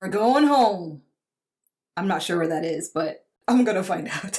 We're going home. I'm not sure where that is, but I'm gonna find out.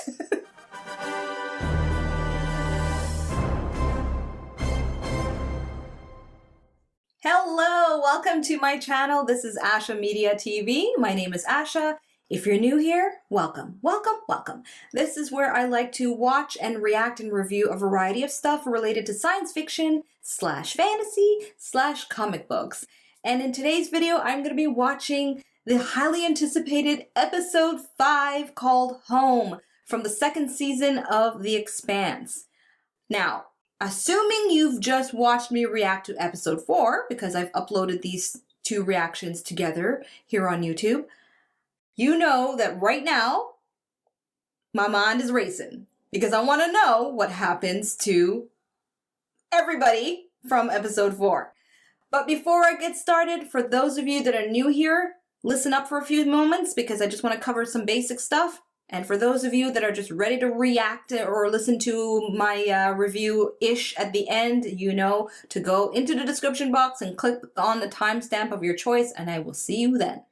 Hello, welcome to my channel. This is Asha Media TV. My name is Asha. If you're new here, welcome, welcome, welcome. This is where I like to watch and react and review a variety of stuff related to science fiction / fantasy / comic books. And in today's video, I'm going to be watching the highly anticipated episode 5 called Home from the second season of The Expanse. Now, assuming you've just watched me react to episode 4, because I've uploaded these two reactions together here on YouTube, you know that right now, my mind is racing because I want to know what happens to everybody from episode 4. But before I get started, for those of you that are new here, listen up for a few moments because I just want to cover some basic stuff. And for those of you that are just ready to react or listen to my review-ish at the end, you know to go into the description box and click on the timestamp of your choice, and I will see you then.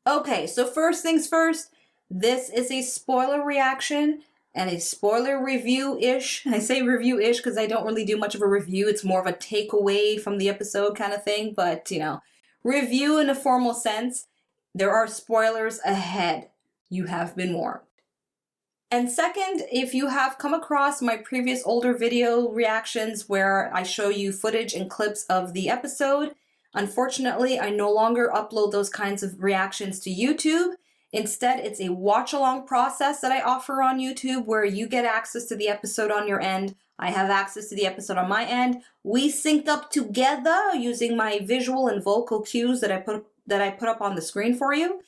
Okay, so first things first, this is a spoiler reaction and a spoiler review-ish. I say review-ish because I don't really do much of a review. It's more of a takeaway from the episode kind of thing, but, you know, review in a formal sense. There are spoilers ahead. You have been warned. And second, if you have come across my previous older video reactions where I show you footage and clips of the episode, unfortunately, I no longer upload those kinds of reactions to YouTube. Instead, it's a watch-along process that I offer on YouTube where you get access to the episode on your end. I have access to the episode on my end. We synced up together using my visual and vocal cues that I put up on the screen for you.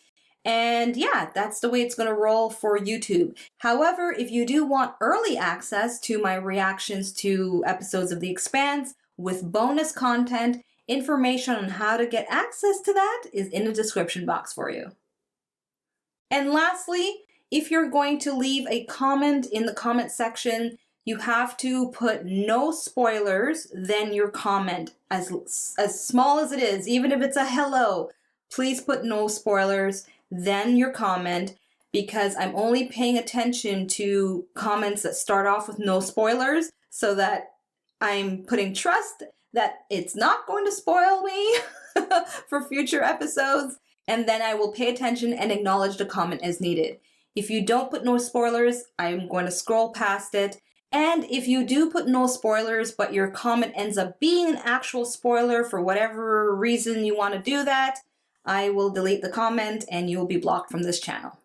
And yeah, that's the way it's going to roll for YouTube. However, if you do want early access to my reactions to episodes of The Expanse with bonus content, information on how to get access to that is in the description box for you. And lastly, if you're going to leave a comment in the comment section, you have to put no spoilers, then your comment, as small as it is, even if it's a hello, please put no spoilers, then your comment, because I'm only paying attention to comments that start off with no spoilers so that I'm putting trust that it's not going to spoil me for future episodes, and then I will pay attention and acknowledge the comment as needed. If you don't put no spoilers, I'm going to scroll past it. And if you do put no spoilers, but your comment ends up being an actual spoiler for whatever reason you want to do that, I will delete the comment and you will be blocked from this channel.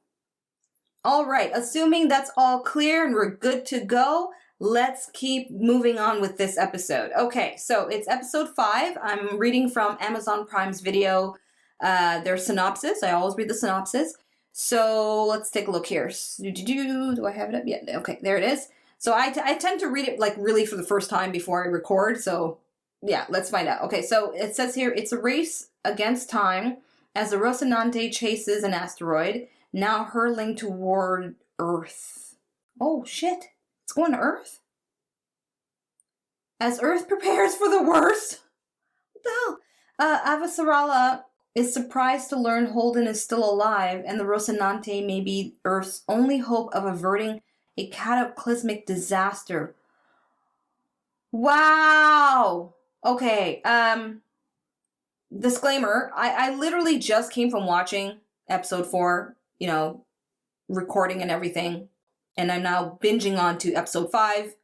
All right, assuming that's all clear and we're good to go, let's keep moving on with this episode. Okay, so it's episode 5. I'm reading from Amazon Prime's video, their synopsis. I always read the synopsis. So let's take a look here. Do I have it up yet? Okay, there it is. So I tend to read it like really for the first time before I record. So yeah, let's find out. Okay, so it says here, it's a race against time as the Rocinante chases an asteroid, now hurtling toward Earth. Oh shit, it's going to Earth? As Earth prepares for the worst? What the hell? Avasarala is surprised to learn Holden is still alive and the Rocinante may be Earth's only hope of averting a cataclysmic disaster. Wow! Okay, disclaimer, I literally just came from watching episode 4, you know, recording and everything, and I'm now binging on to episode 5.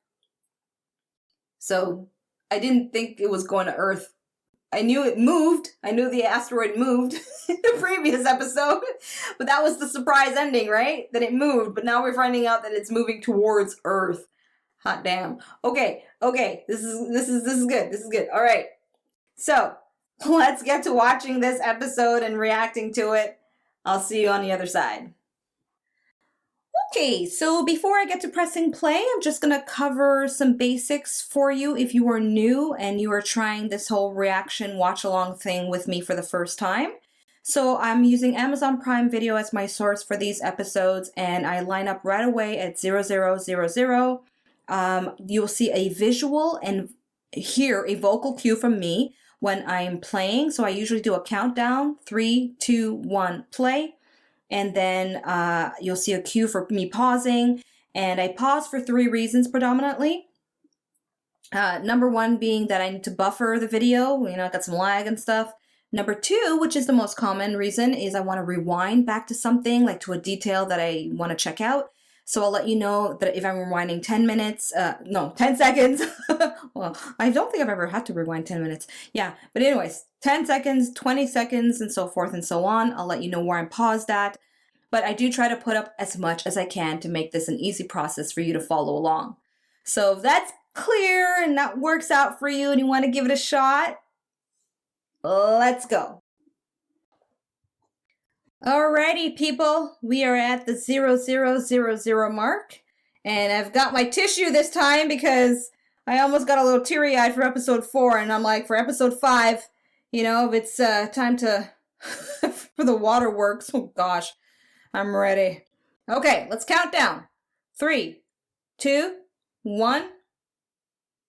So I didn't think it was going to Earth. I knew it moved. I knew the asteroid moved in the previous episode, but that was the surprise ending, right? That it moved, but now we're finding out that it's moving towards Earth. Hot damn. Okay, this is good. This is good. All right. So, let's get to watching this episode and reacting to it. I'll see you on the other side. Okay, so before I get to pressing play, I'm just going to cover some basics for you if you are new and you are trying this whole reaction watch-along thing with me for the first time. So I'm using Amazon Prime Video as my source for these episodes, and I line up right away at 0000. You'll see a visual and hear a vocal cue from me when I'm playing. So I usually do a countdown, 3, 2, 1, play. And then you'll see a cue for me pausing. And I pause for 3 reasons predominantly. Number 1 being that I need to buffer the video, I got some lag and stuff. Number 2, which is the most common reason, is I want to rewind back to something, like to a detail that I want to check out. So I'll let you know that if I'm rewinding 10 seconds. Well, I don't think I've ever had to rewind 10 minutes. Yeah, but anyways, 10 seconds, 20 seconds, and so forth and so on. I'll let you know where I'm paused at. But I do try to put up as much as I can to make this an easy process for you to follow along. So if that's clear and that works out for you and you want to give it a shot, let's go. Alrighty, people, we are at the 0000 mark, and I've got my tissue this time because I almost got a little teary-eyed for episode 4, and I'm like, for episode 5, if it's time to for the waterworks, oh gosh, I'm ready. Okay, let's count down. 3, 2, 1,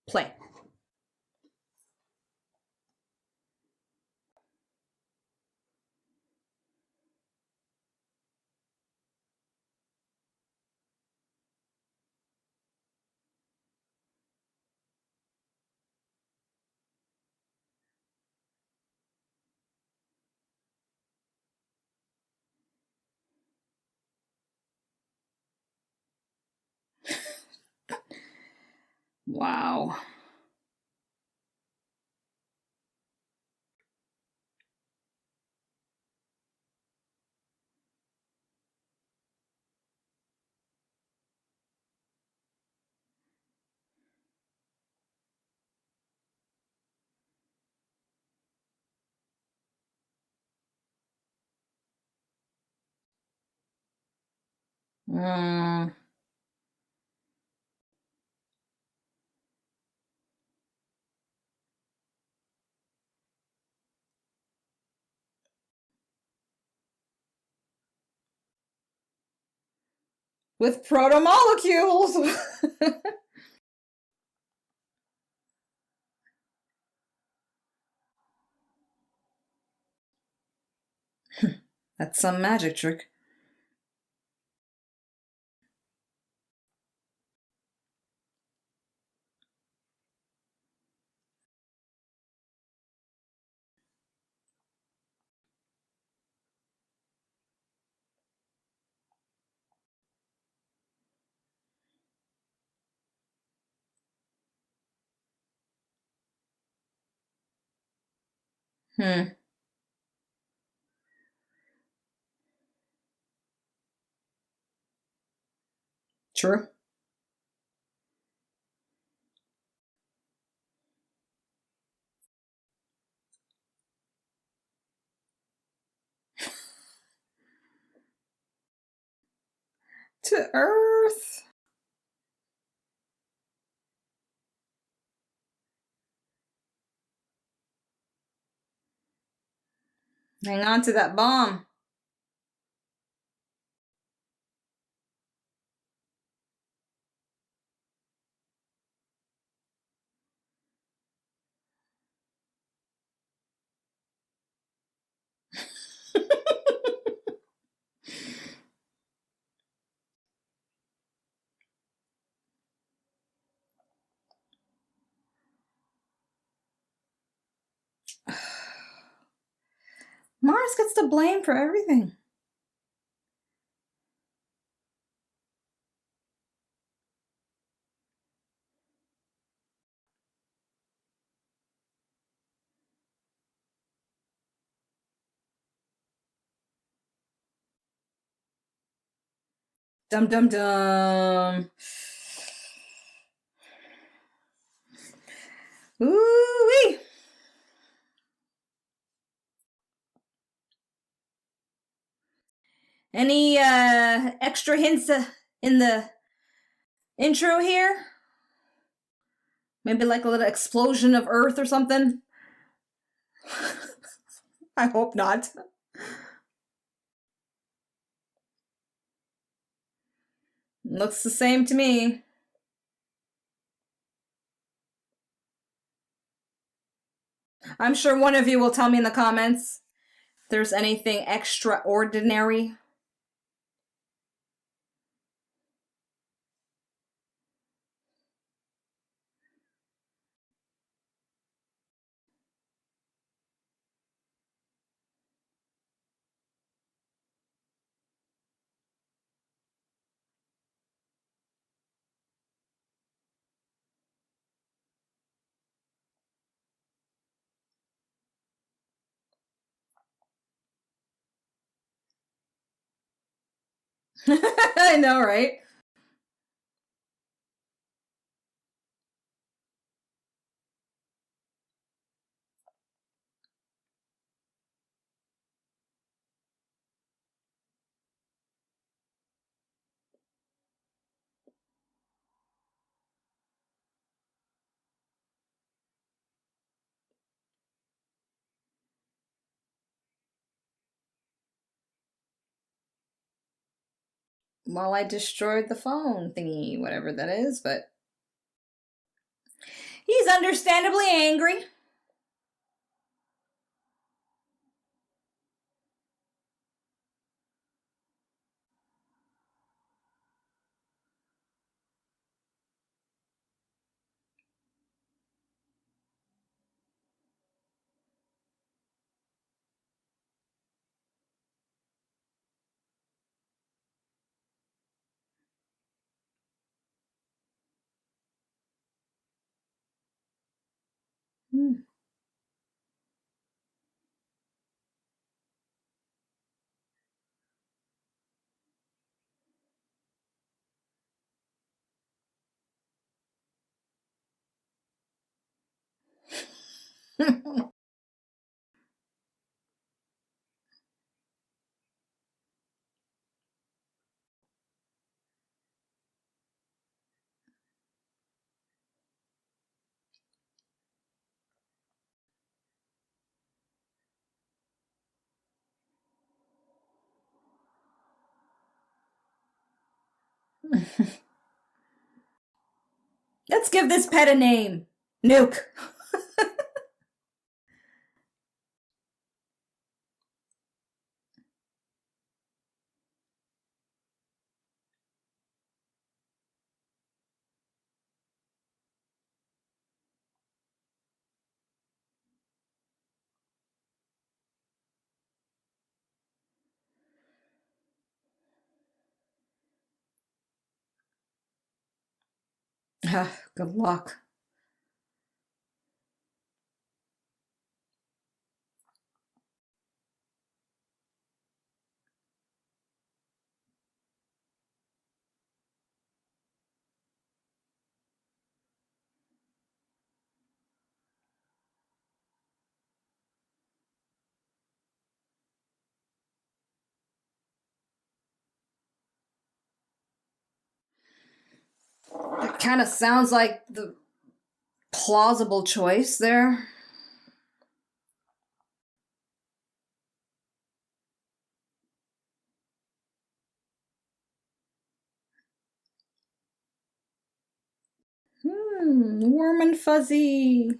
play. Wow. Mm. With protomolecules. That's some magic trick. True. To Earth. Hang on to that bomb. Mars gets the blame for everything. Dum dum dum. Ooh-wee. Any extra hints in the intro here? Maybe like a little explosion of Earth or something? I hope not. Looks the same to me. I'm sure one of you will tell me in the comments if there's anything extraordinary. I know, right? Well, I destroyed the phone thingy, whatever that is, but he's understandably angry. Hmm. Let's give this pet a name. Nuke. Good luck. That kind of sounds like the plausible choice there. Warm and fuzzy.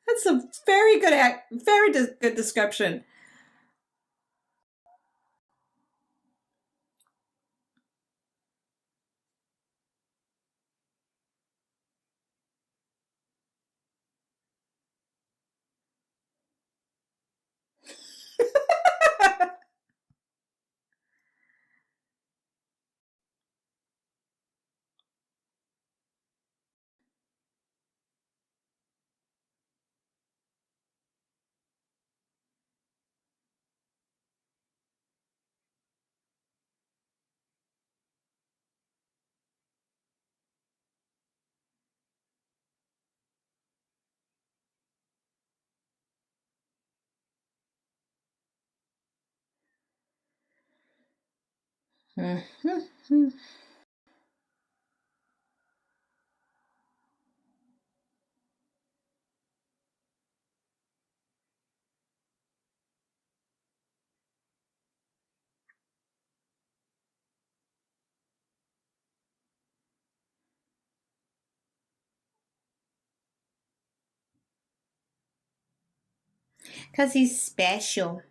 That's a very good, good description. 'Cause he's special.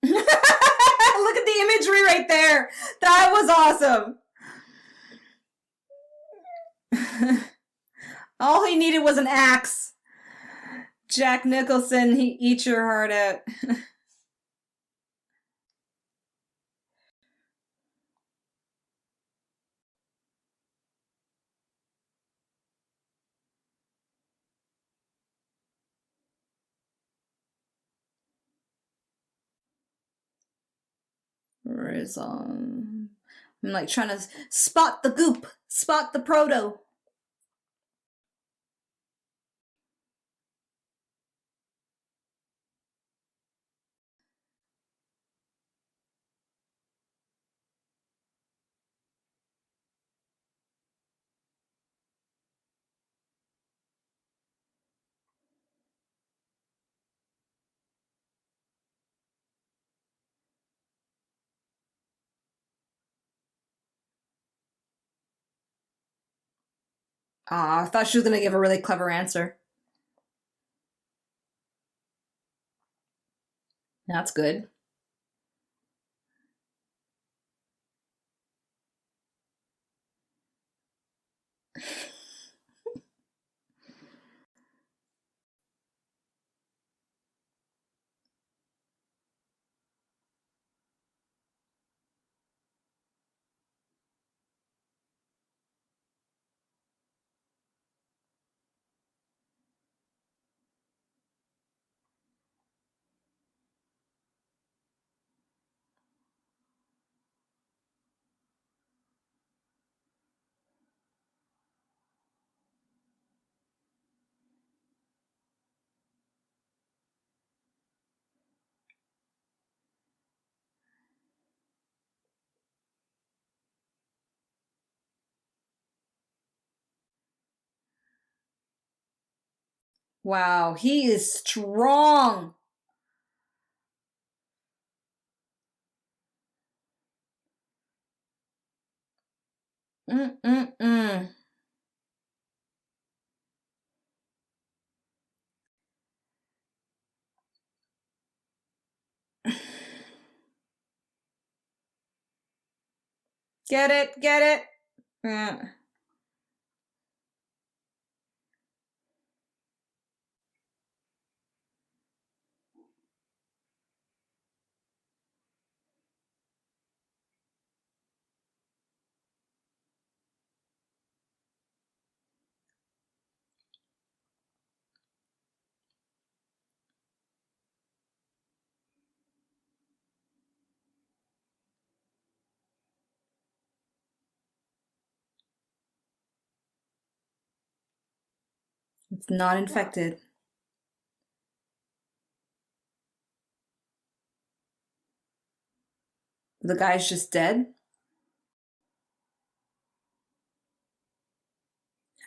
Look at the imagery right there. That was awesome. All he needed was an axe. Jack Nicholson, he eat your heart out. Where is I'm like trying to spot the goop, spot the proto. Ah, I thought she was gonna give a really clever answer. That's good. Wow, he is strong. Mm-mm-mm. Get it, get it. Yeah. It's not infected. The guy's just dead.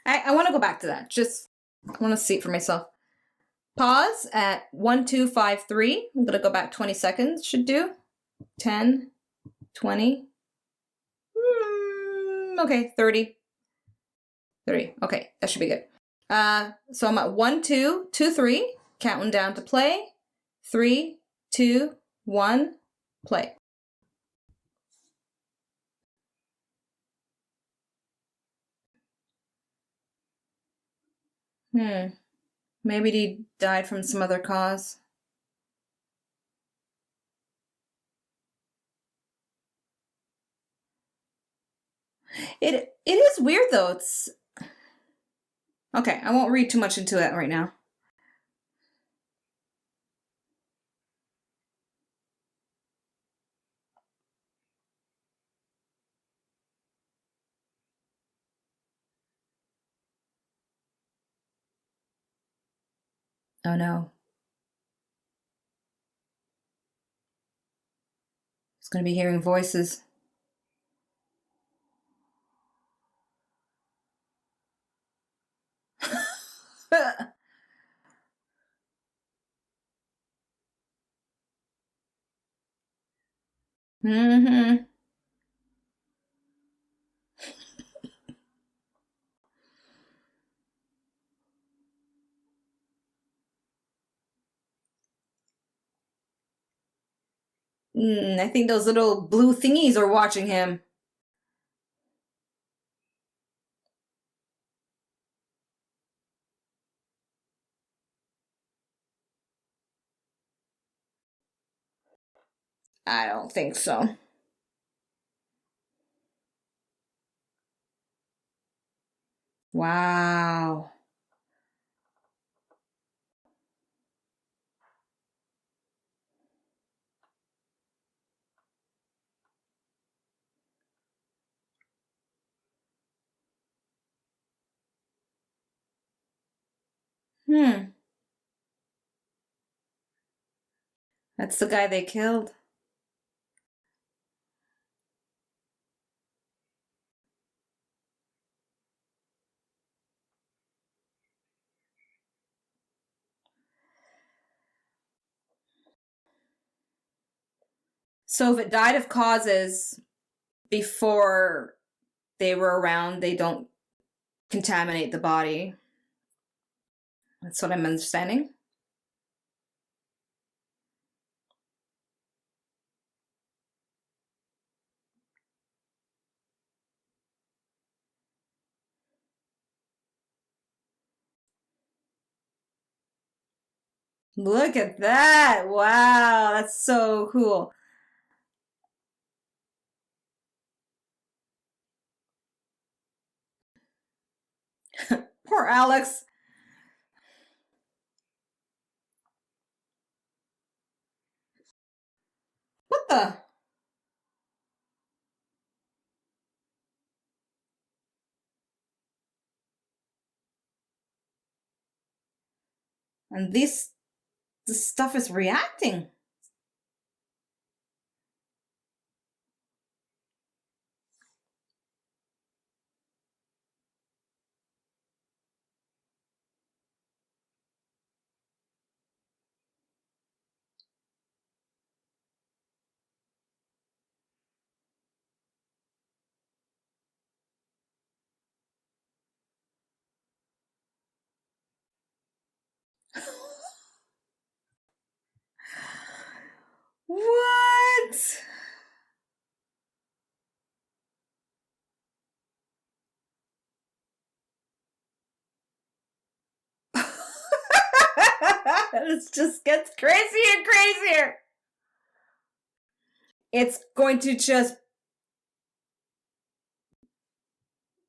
I want to go back to that. Just I want to see it for myself. Pause at 1253. I'm going to go back 20 seconds. Should do. 10, 20. Okay, 30. 30. Okay, that should be good. So I'm at 1, 2, 2, 3. Counting down to play. 3, 2, 1, play. Maybe he died from some other cause. It is weird though. It's okay. I won't read too much into it right now. Oh no. He's going to be hearing voices. Mm-hmm. I think those little blue thingies are watching him. I don't think so. Wow. Hmm. That's the guy they killed. So if it died of causes before they were around, they don't contaminate the body. That's what I'm understanding. Look at that. Wow, that's so cool. Poor Alex. What the? And this stuff is reacting. What? It just gets crazier and crazier. It's going to just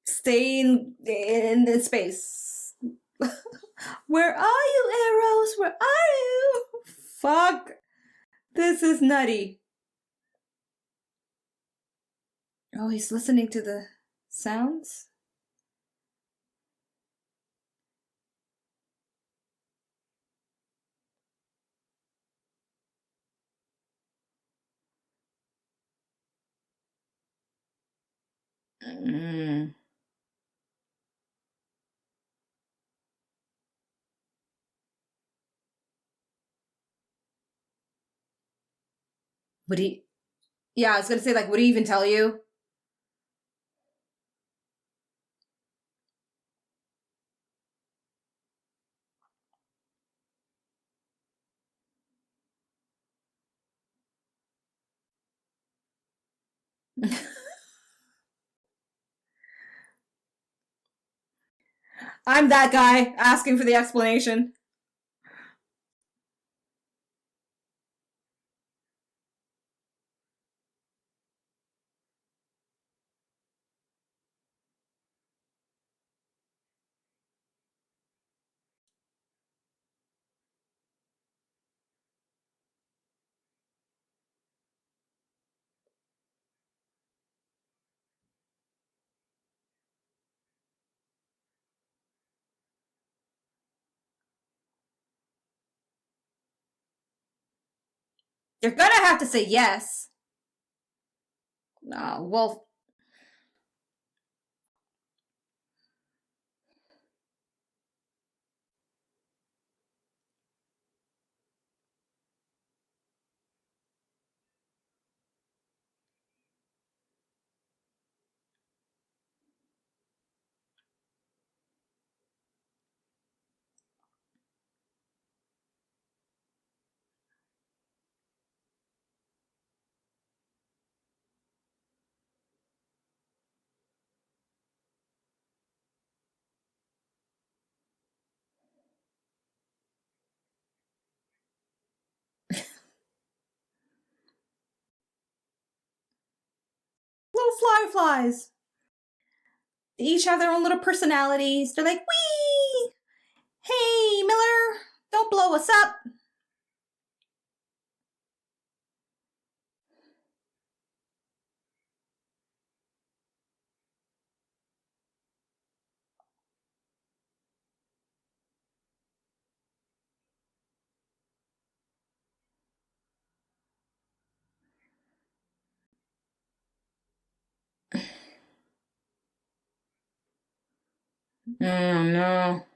stay in the space. Where are you, Eros? Where are you? Fuck. This is nutty. Oh, he's listening to the sounds? Mm. Would he? Yeah, I was gonna say, like, would he even tell you? I'm that guy asking for the explanation. You're gonna have to say yes. Well, little flies. They each have their own little personalities. They're like, wee! Hey, Miller, don't blow us up. Oh, no.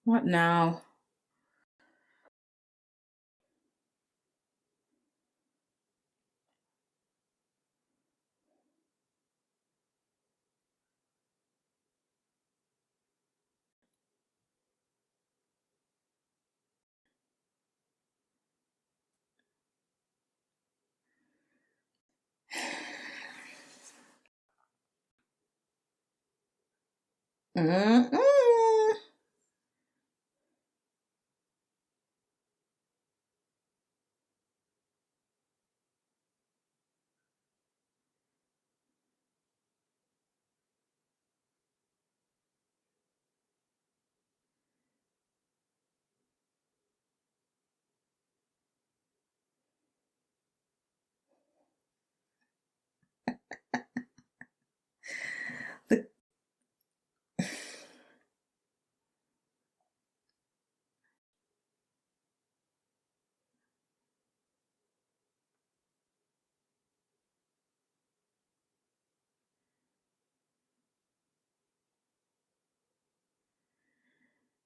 What now? Mm-mm.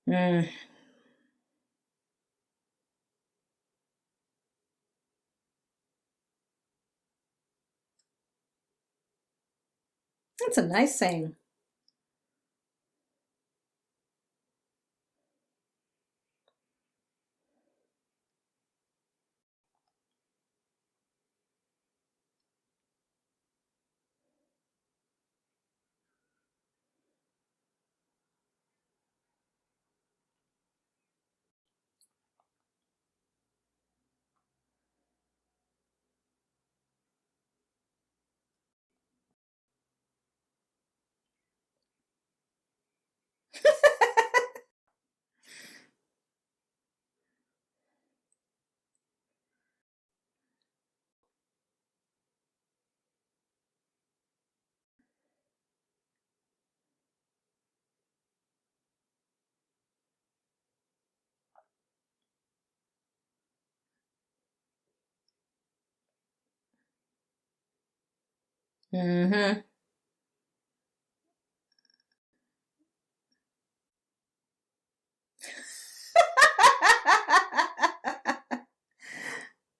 Mm. That's a nice saying. Mm-hmm.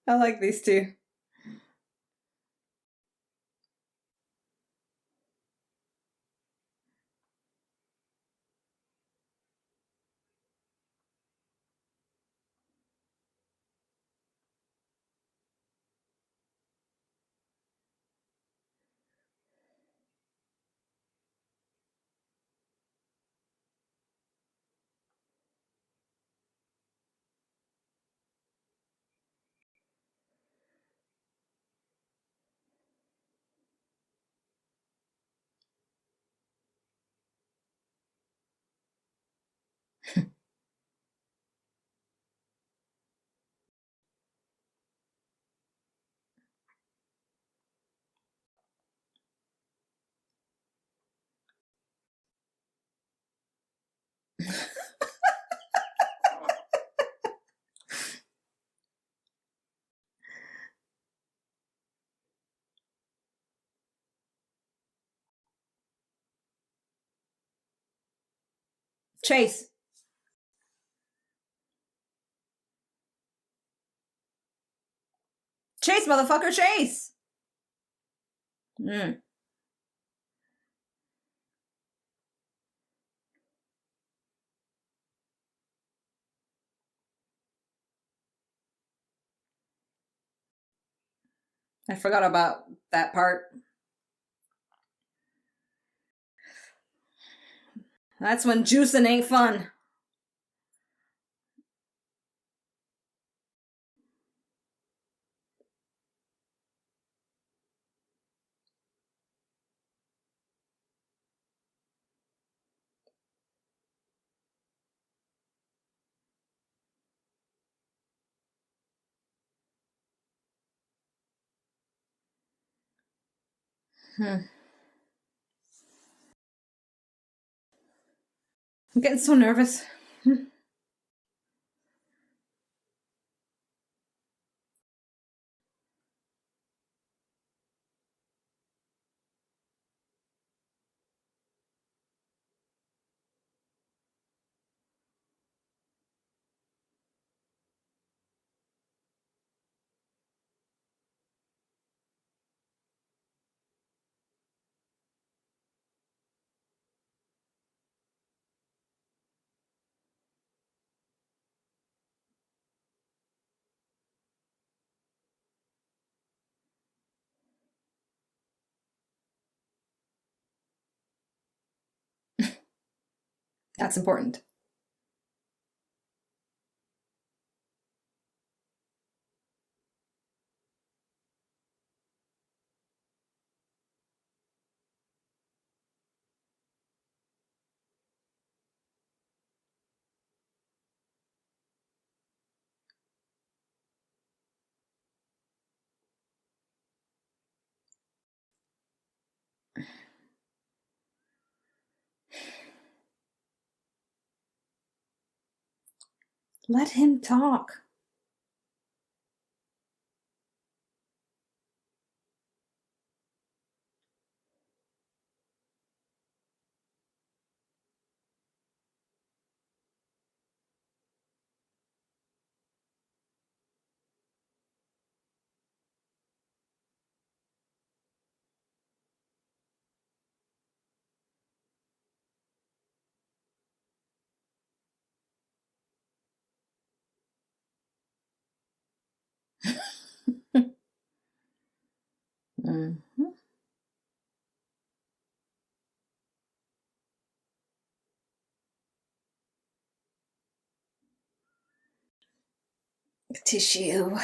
I like these two. Chase. Chase, motherfucker, chase! Mm. I forgot about that part. That's when juicing ain't fun. I'm getting so nervous. That's important. Let him talk. Mm-hmm. Tissue.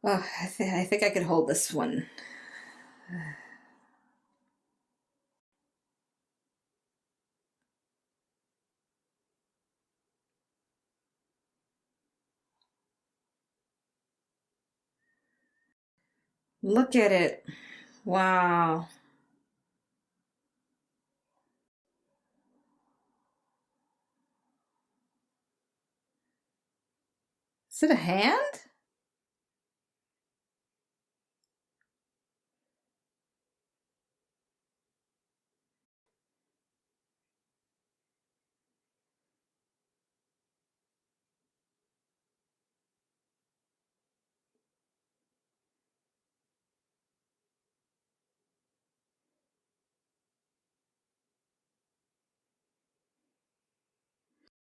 Oh, I think I could hold this one. Look at it. Wow. Is it a hand?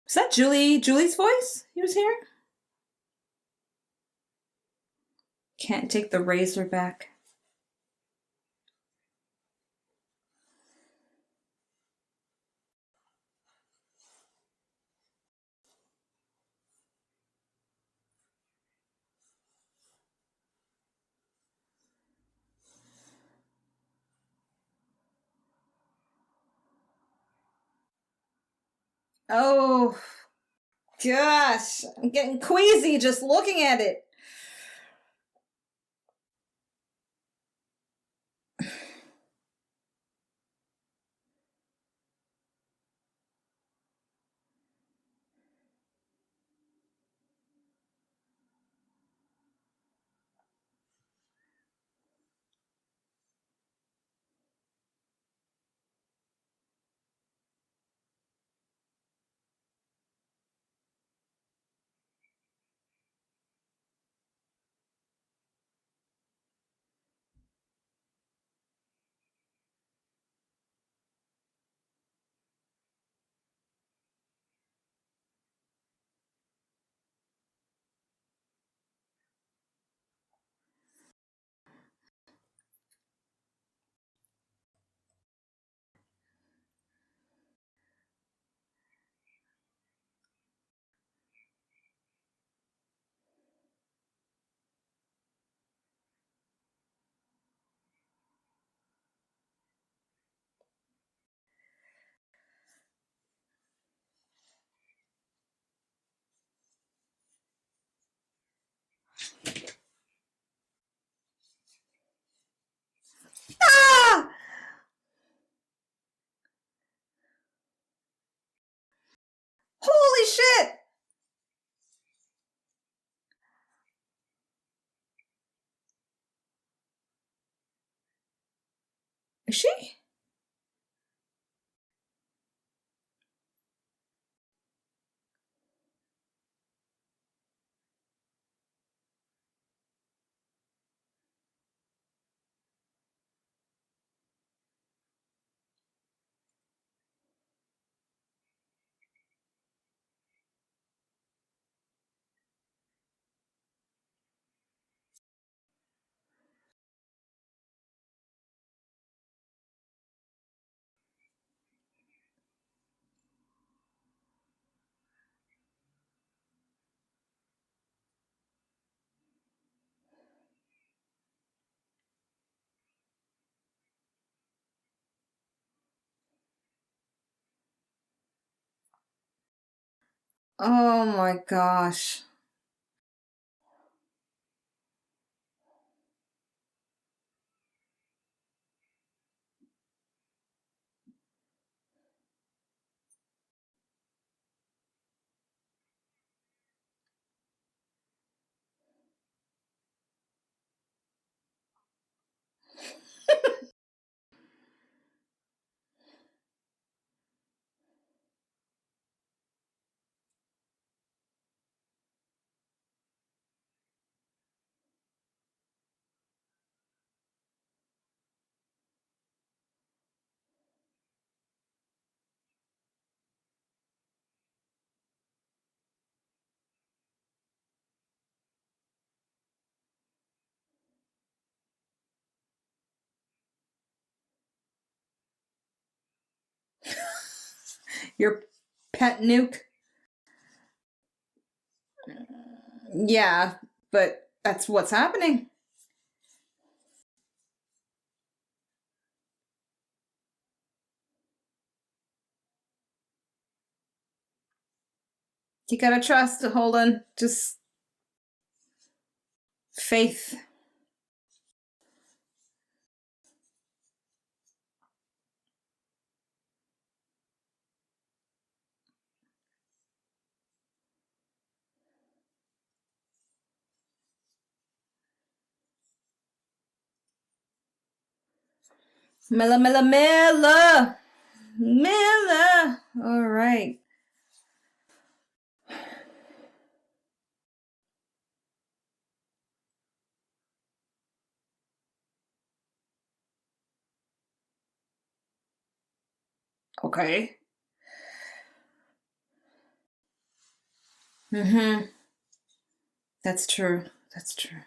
Is that Julie's voice he was hearing? Can't take the razor back. Oh, gosh. I'm getting queasy just looking at it. Is she? Oh my gosh. Your pet nuke? Yeah, but that's what's happening. You gotta trust, Holden. Just faith. Milla, Milla, Milla! Milla! All right. Okay. Mm-hmm. That's true. That's true.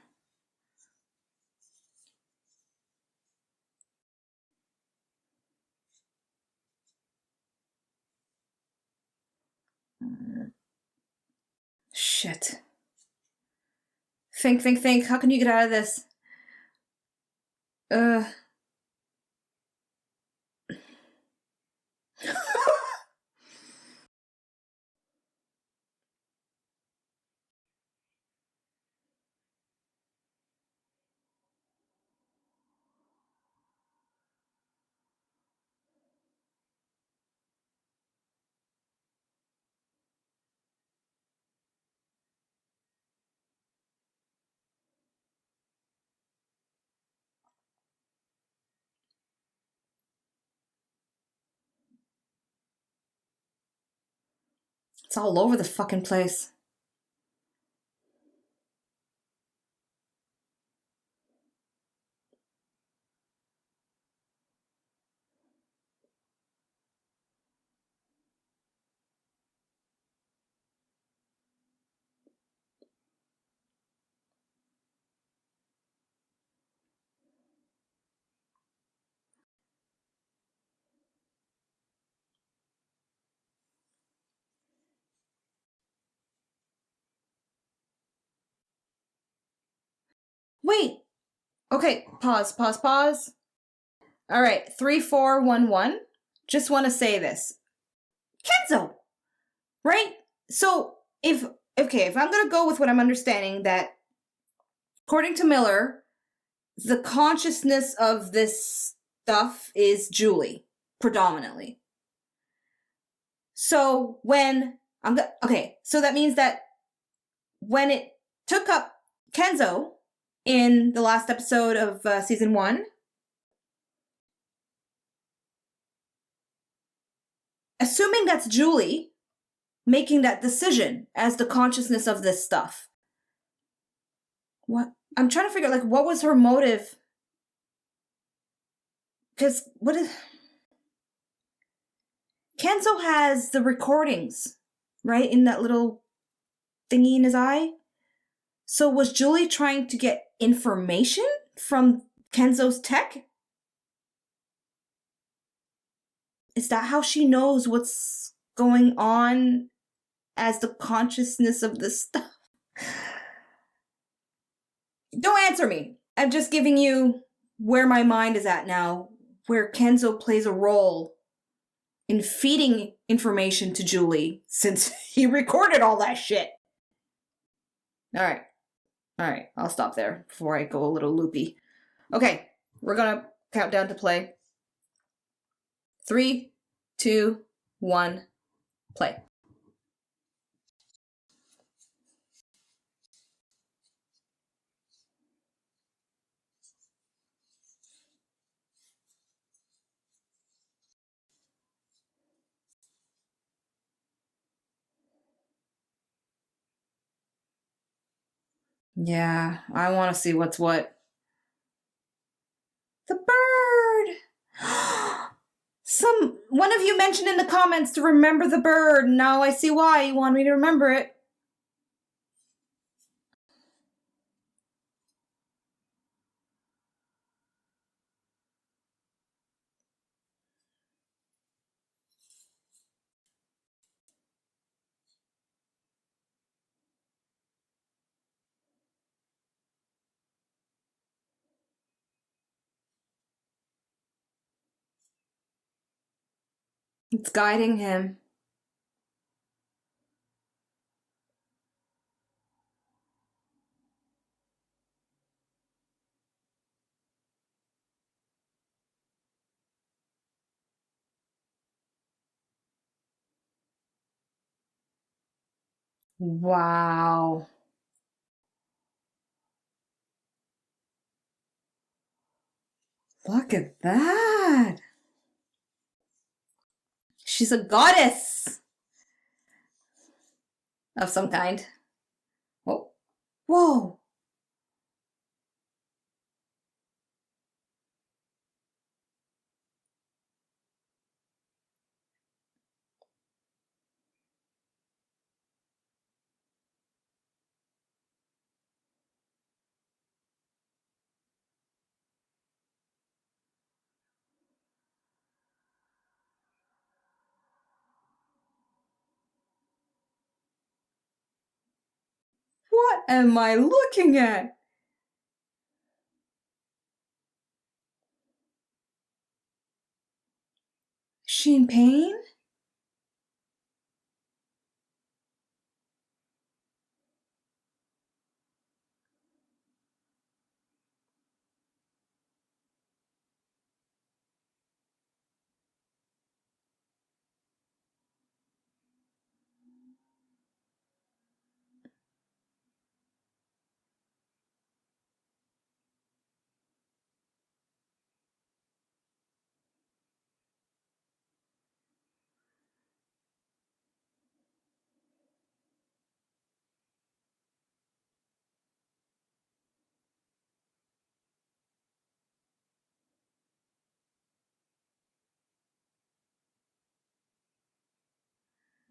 Shit. Think, think, think. How can you get out of this? Uh. It's all over the fucking place. Wait. Okay, pause, pause, pause. All right, 3411. Just want to say this. Kenzo, right? So if I'm gonna go with what I'm understanding, that according to Miller, the consciousness of this stuff is Julie predominantly. So when okay, so that means that when it took up Kenzo in the last episode of season 1, assuming that's Julie making that decision as the consciousness of this stuff. What? I'm trying to figure out, like, what was her motive? Because what is... Kenzo has the recordings, right, in that little thingy in his eye. So was Julie trying to get information from Kenzo's tech? Is that how she knows what's going on as the consciousness of this stuff? Don't answer me. I'm just giving you where my mind is at now, where Kenzo plays a role in feeding information to Julie since he recorded all that shit. All right, I'll stop there before I go a little loopy. Okay, we're gonna count down to play. 3, 2, 1, play. Yeah, I want to see what's what. The bird! One of you mentioned in the comments to remember the bird. Now I see why you want me to remember it. It's guiding him. Wow. Look at that. She's a goddess of some kind. Oh. Whoa. What am I looking at? Is she in pain?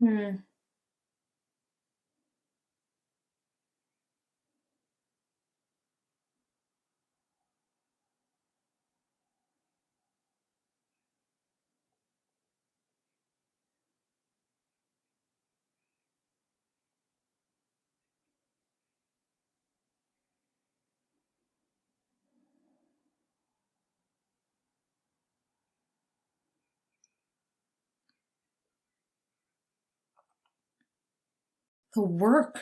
Hmm. The work.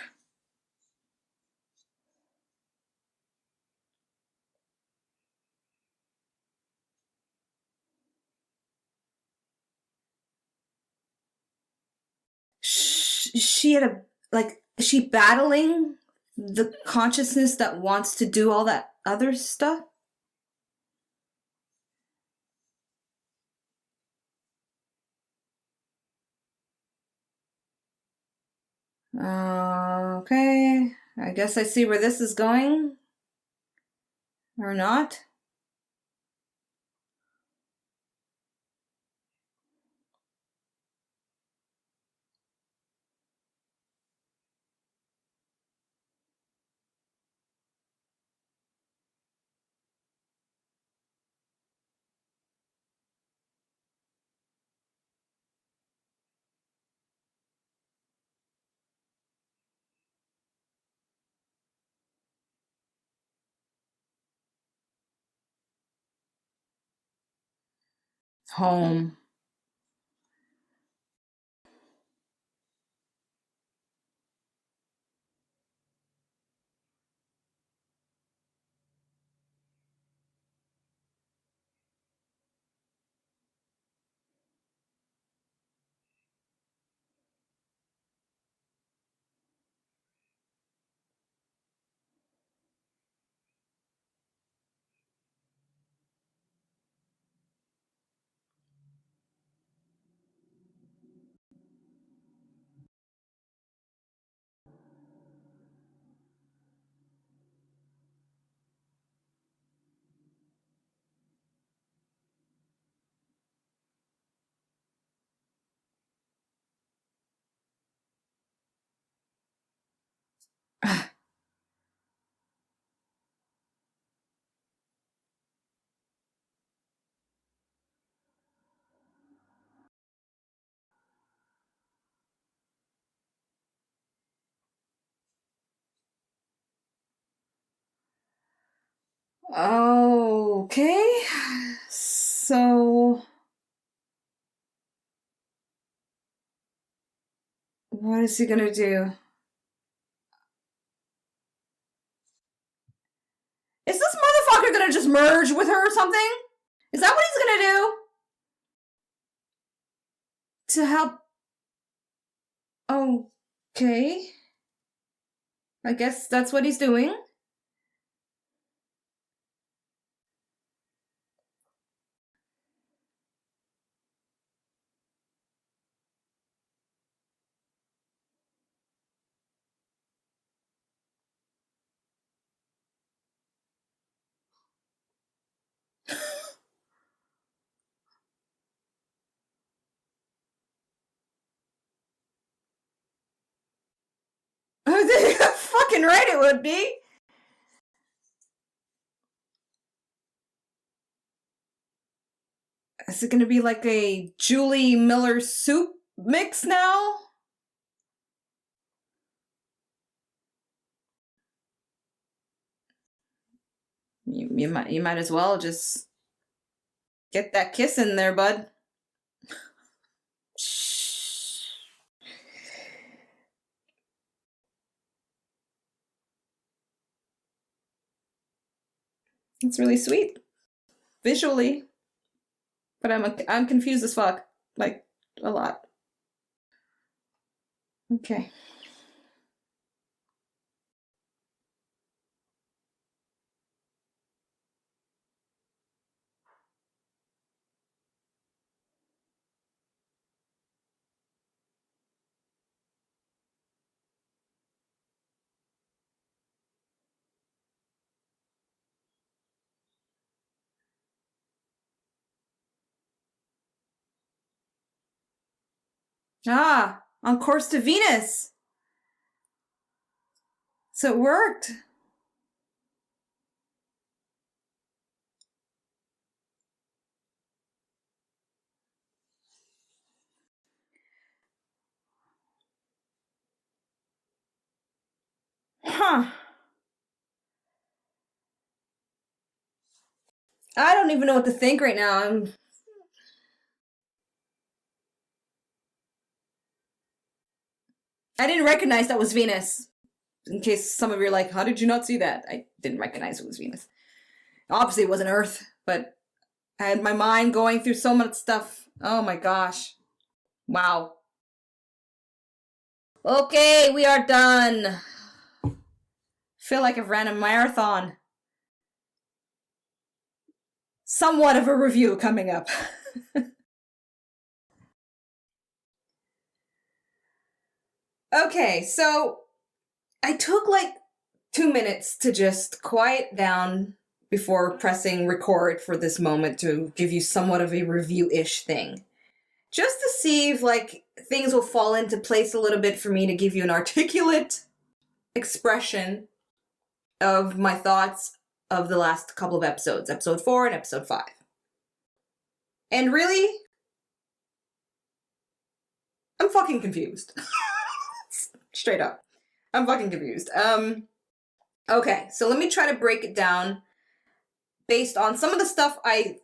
She had a, like, is she battling the consciousness that wants to do all that other stuff? Okay, I guess I see where this is going. Or not. Home. Okay, so what is he gonna do? Is this motherfucker gonna just merge with her or something? Is that what he's gonna do? To help? Okay. I guess that's what he's doing. Fucking right it would be. Is it gonna be like a Julie Miller soup mix now? You might as well just get that kiss in there, bud. Shh. It's really sweet visually, but I'm confused as fuck, like a lot. Okay. Ah, on course to Venus. So it worked. Huh. I don't even know what to think right now. I didn't recognize that was Venus. In case some of you are like, how did you not see that? I didn't recognize it was Venus. Obviously, it wasn't Earth, but I had my mind going through so much stuff. Oh my gosh. Wow. Okay, we are done. Feel like I've ran a marathon. Somewhat of a review coming up. Okay, so I took like 2 minutes to just quiet down before pressing record for this moment to give you somewhat of a review-ish thing. Just to see if like things will fall into place a little bit for me to give you an articulate expression of my thoughts of the last couple of episodes, episode 4 and episode 5. And really, I'm fucking confused. Straight up. I'm fucking confused. Okay, so let me try to break it down based on some of the stuff I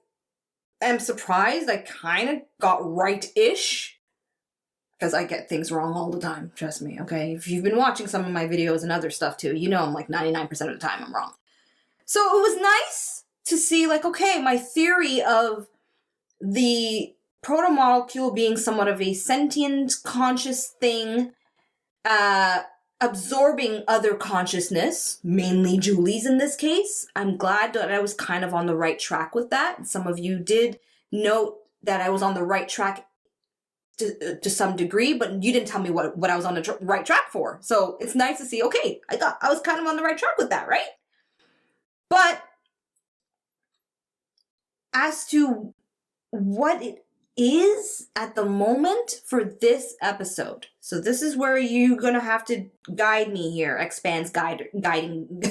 am surprised I kind of got right-ish, because I get things wrong all the time, trust me, okay? If you've been watching some of my videos and other stuff too, you know I'm like 99% of the time I'm wrong. So it was nice to see like, okay, my theory of the protomolecule being somewhat of a sentient, conscious thing, absorbing other consciousness, mainly Julie's in this case. I'm glad that I was kind of on the right track with that. Some of you did note that I was on the right track to some degree, but you didn't tell me what I was on the right track for. So it's nice to see, okay, I was kind of on the right track with that, right? But as to what it is at the moment for this episode. So this is where you're gonna have to guide me here, guiding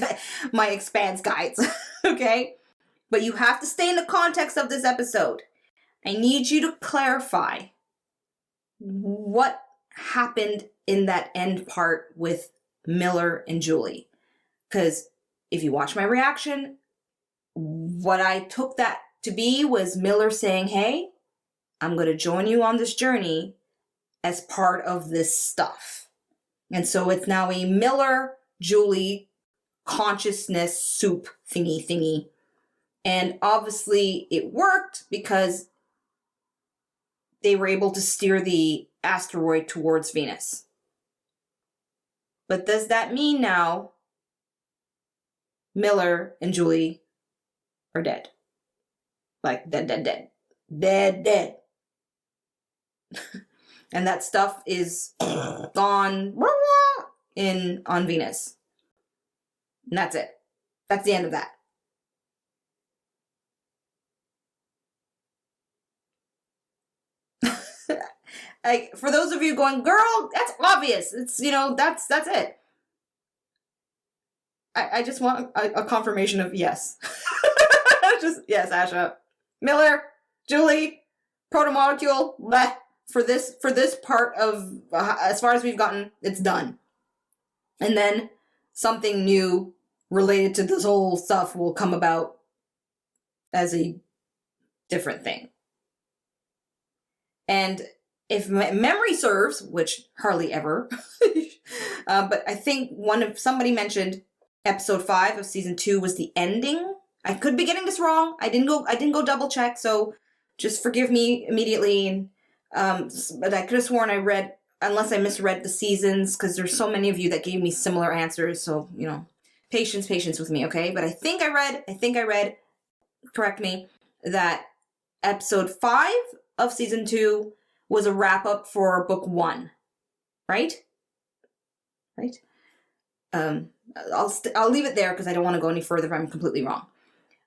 my EXPANSE guides, okay? But you have to stay in the context of this episode. I need you to clarify what happened in that end part with Miller and Julie. Because if you watch my reaction, what I took that to be was Miller saying, hey, I'm going to join you on this journey as part of this stuff. And so it's now a Miller-Julie consciousness soup thingy. And obviously it worked because they were able to steer the asteroid towards Venus. But does that mean now Miller and Julie are dead? Like dead. And that stuff is gone on Venus. And that's it. That's the end of that. Like, for those of you going, girl, that's obvious. It's, you know, that's it. I just want a confirmation of yes. Just, yes, Asha. Miller, Julie, protomolecule, bleh. For this part of, as far as we've gotten, it's done. And then something new related to this whole stuff will come about as a different thing. And if my memory serves, which hardly ever, but I think somebody mentioned episode 5 of season 2 was the ending. I could be getting this wrong. I didn't go double check, so just forgive me immediately. But I could have sworn I read, unless I misread the seasons, because there's so many of you that gave me similar answers. So, you know, patience with me, okay? But I think I read, correct me, that episode 5 of season 2 was a wrap up for book 1, right? I'll leave it there because I don't want to go any further if I'm completely wrong.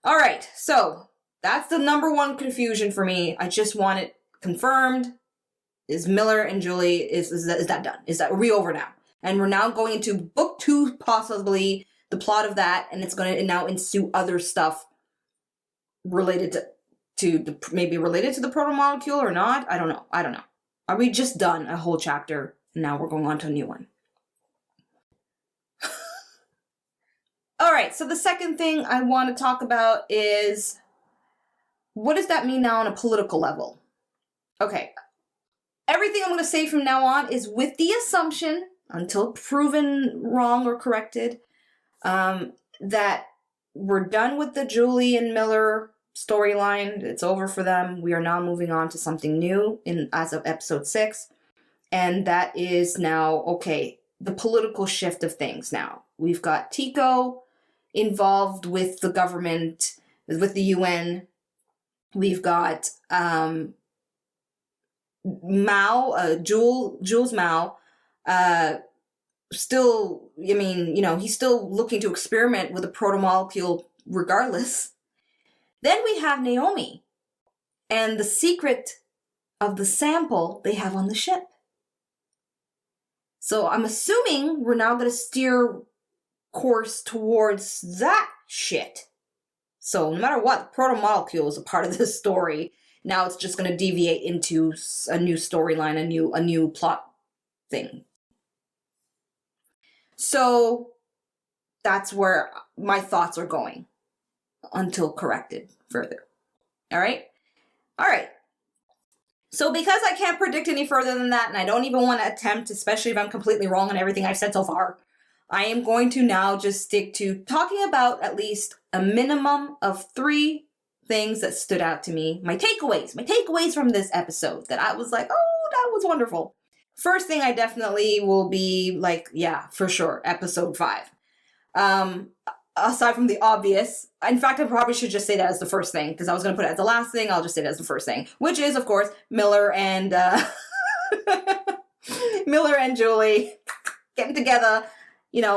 All right, so that's the number one confusion for me. I just want it confirmed. Is Miller and Julie, is that done? Are we over now? And we're now going into book 2, possibly the plot of that, and it's going to now ensue other stuff related maybe related to the protomolecule or not. I don't know. Are we just done a whole chapter and now we're going on to a new one? All right, so the second thing I want to talk about is, what does that mean now on a political level? Okay, everything I'm going to say from now on is with the assumption, until proven wrong or corrected, that we're done with the Julie and Miller storyline. It's over for them. We are now moving on to something new as of episode 6. And that is now, okay, the political shift of things now. We've got Tico involved with the government, with the UN. We've got Mao, Jules Mao, still, I mean, he's still looking to experiment with a protomolecule regardless. Then we have Naomi and the secret of the sample they have on the ship. So I'm assuming we're now going to steer course towards that shit. So no matter what, the protomolecule is a part of this story. Now it's just going to deviate into a new storyline, a new plot thing. So that's where my thoughts are going until corrected further. All right? All right. So because I can't predict any further than that, and I don't even want to attempt, especially if I'm completely wrong on everything I've said so far, I am going to now just stick to talking about at least a minimum of 3 things that stood out to me. My takeaways from this episode that I was like, oh, that was wonderful. First thing I definitely will be like, yeah, for sure, episode 5. Aside from the obvious, in fact, I probably should just say that as the first thing, because I was going to put it as the last thing. I'll just say it as the first thing, which is, of course, Miller and Julie getting together,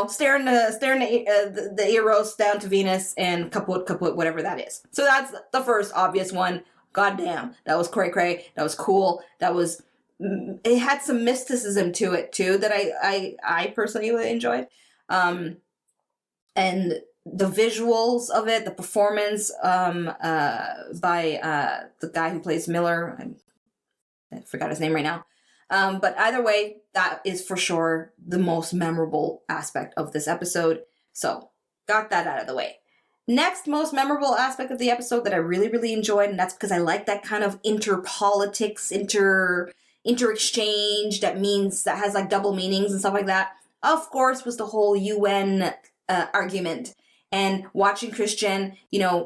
staring the Eros down to Venus and kaput, whatever that is. So that's the first obvious one. Goddamn, that was cray. That was cool. It had some mysticism to it too that I personally enjoyed. And the visuals of it, the performance by the guy who plays Miller, I forgot his name right now. But either way, that is for sure the most memorable aspect of this episode. So got that out of the way. Next most memorable aspect of the episode that I really, really enjoyed, and that's because I like that kind of inter-politics, inter-exchange that has like double meanings and stuff like that, of course, was the whole UN argument. And watching Christian,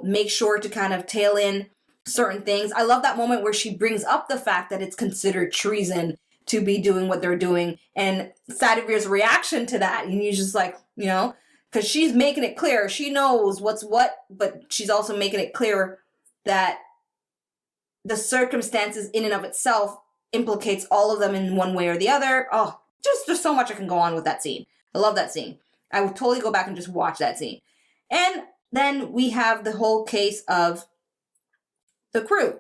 make sure to kind of tail in certain things. I love that moment where she brings up the fact that it's considered treason to be doing what they're doing. And Sadivir's reaction to that, and you're just like, because she's making it clear. She knows what's what, but she's also making it clear that the circumstances in and of itself implicates all of them in one way or the other. Oh, just so much I can go on with that scene. I love that scene. I would totally go back and just watch that scene. And then we have the whole case of the crew.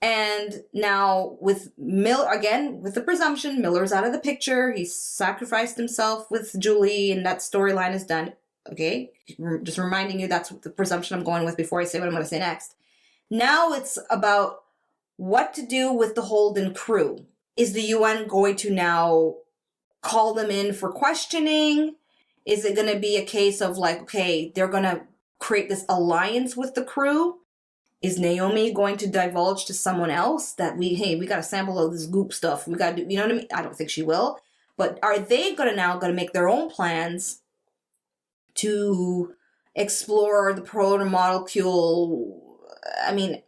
And now with Miller, again, with the presumption, Miller's out of the picture. He's sacrificed himself with Julie and that storyline is done. Okay? Just reminding you that's the presumption I'm going with before I say what I'm going to say next. Now it's about what to do with the Holden crew. Is the UN going to now call them in for questioning? Is it going to be a case of like, okay, they're going to create this alliance with the crew? Is Naomi going to divulge to someone else that we got a sample of this goop stuff. We got to do, you know what I mean? I don't think she will. But are they going to make their own plans to explore the protomolecule? I mean,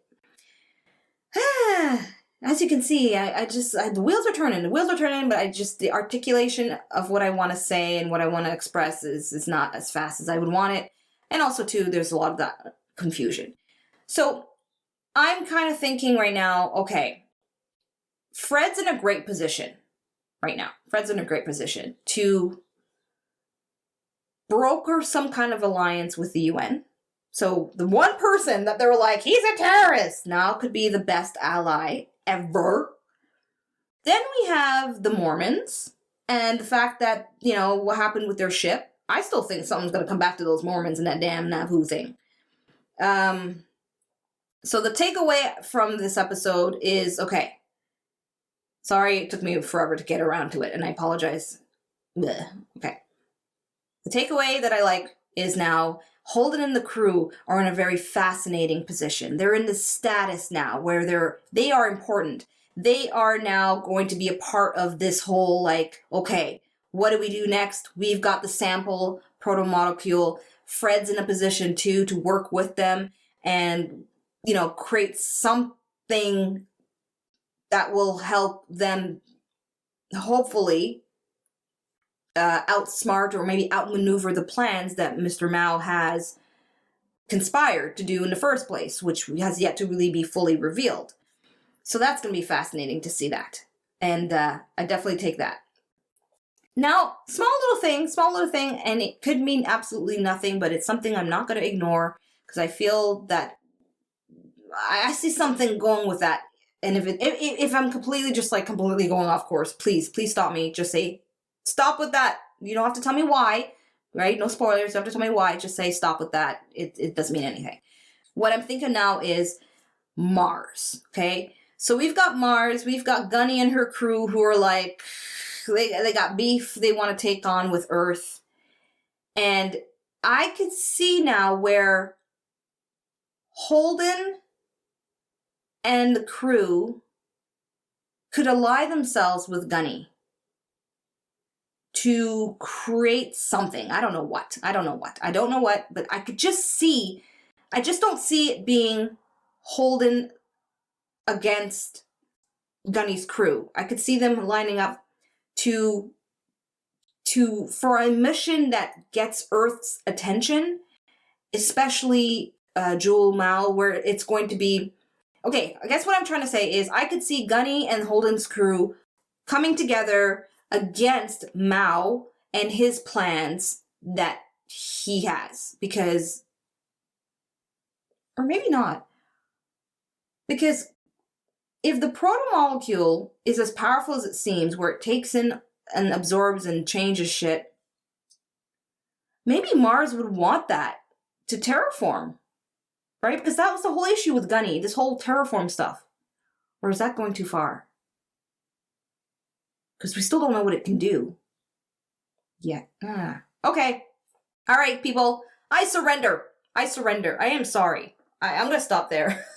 as you can see, the wheels are turning, but the articulation of what I want to say and what I want to express is not as fast as I would want it. And also too, there's a lot of that confusion. So I'm kind of thinking right now, okay, Fred's in a great position right now. Fred's in a great position to broker some kind of alliance with the UN. So the one person that they were like, he's a terrorist, now could be the best ally ever. Then we have the Mormons and the fact that, what happened with their ship. I still think something's going to come back to those Mormons and that damn Nauvoo thing. So the takeaway from this episode is, okay, sorry it took me forever to get around to it, and I apologize. Blech. Okay. The takeaway that I like is now Holden and the crew are in a very fascinating position. They're in this status now where they are important. They are now going to be a part of this whole, like, okay, what do we do next? We've got the sample protomolecule. Fred's in a position too to work with them and create something that will help them hopefully outsmart or maybe outmaneuver the plans that Mr. Mao has conspired to do in the first place, which has yet to really be fully revealed. So that's going to be fascinating to see that. And I definitely take that. Now, small little thing, and it could mean absolutely nothing, but it's something I'm not going to ignore because I feel that I see something going with that. And if I'm completely going off course, please stop me. Just say, stop with that. You don't have to tell me why, right? No spoilers. You don't have to tell me why. Just say, stop with that. It doesn't mean anything. What I'm thinking now is Mars, okay? So we've got Mars, we've got Gunny and her crew who are like, they got beef they want to take on with Earth. And I could see now where Holden and the crew could ally themselves with Gunny to create something. I don't know what, but I could just see, I just don't see it being Holden against Gunny's crew. I could see them lining up for a mission that gets Earth's attention, especially Jewel Mal, where it's going to be, okay, I guess what I'm trying to say is I could see Gunny and Holden's crew coming together against Mao and his plans that he has, because, or maybe not, because if the proto-molecule is as powerful as it seems, where it takes in and absorbs and changes shit, maybe Mars would want that to terraform, right? Because that was the whole issue with Gunny, this whole terraform stuff. Or is that going too far? Because we still don't know what it can do yet. Okay. All right, people. I surrender. I am sorry. I'm going to stop there.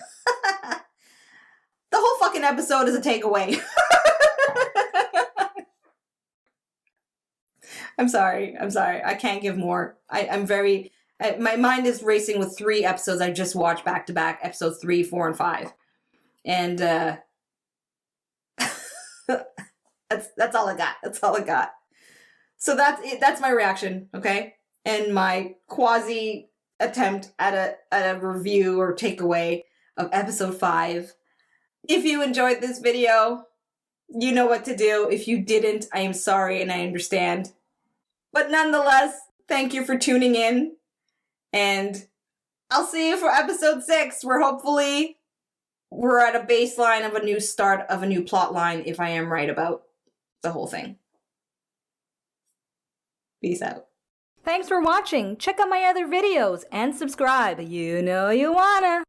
The whole fucking episode is a takeaway. I'm sorry. I can't give more. My mind is racing with 3 episodes I just watched back to back, episodes 3, 4, and 5. And that's all I got. So that's it. That's my reaction, okay? And my quasi attempt at a review or takeaway of episode 5. If you enjoyed this video, you know what to do. If you didn't, I am sorry and I understand. But nonetheless, thank you for tuning in. And I'll see you for episode 6, where hopefully we're at a baseline of a new start of a new plot line, if I am right about the whole thing. Peace out. Thanks for watching. Check out my other videos and subscribe. You know you wanna.